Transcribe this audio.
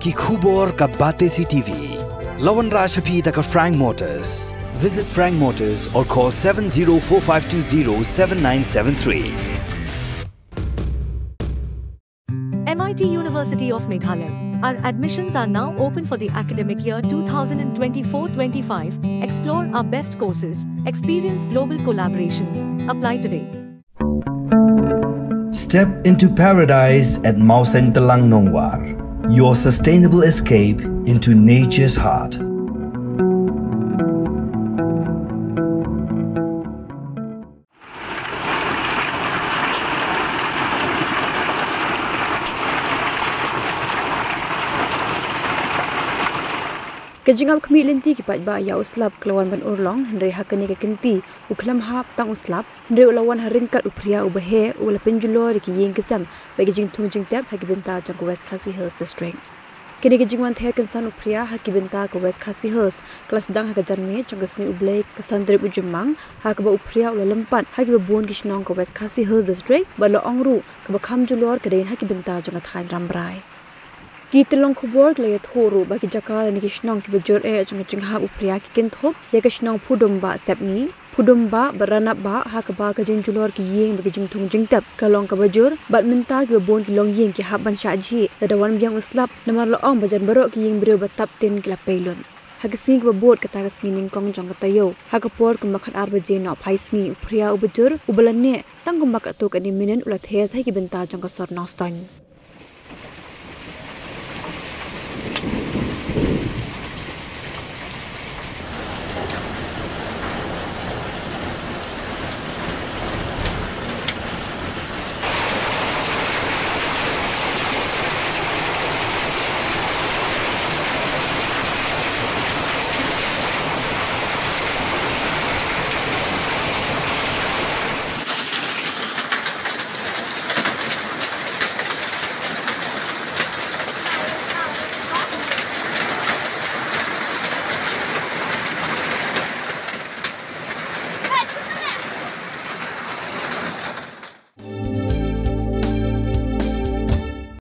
ki khubor ka bate si TV. Lawan Rashaphi da ka Frank Motors. Visit Frank Motors or call 7045207973. MIT University of Meghalaya. Our admissions are now open for the academic year 2024-25. Explore our best courses. Experience global collaborations. Apply today. Step into paradise at Mausen Talang Nongwar, your sustainable escape into nature's heart. Kajingap kemilenti kipat ba ya uslap kelawan ban urlong hendai hakani ke kenti uklam hap tang uslap hendai ulawan haringkat Phria ubahe ula Julor ki Ïing kesam bagi Jingthung Jingtep haki benta jang West Khasi Hills district. Kini kejingwan the kensan Phria haki benta ke West Khasi Hills kelas dang haka janme jang kesni ublek kesan drip ujemang haka ba Phria ula lempat haki ba bon kisnong ke West Khasi Hills district ba lo ongru ke ba kham Julor kedain haki benta jang thain Rambrai. Kita long kubur kelaya thuru bagi jakal ni kisnong ki bejur jang jingha Phria ki kinthop ya kisnong pudumba sepni pudumba baranap ba hakaba ka Julor ki Ïing bagi Jingthung Jingtep kalong ka bejur bat minta ki bon ki long Ïing ki haban syaji dawan biang uslap namar lo ong bajan barok ki Ïing bero batap tin ki lapelun hagising ki bot kata kasngin kong jang katayo hakapor ku makat arba je no phaisni Phria ubejur ubalanne tang ku makat to ka ni minen ulat hes hai ki benta jang ka sor noston.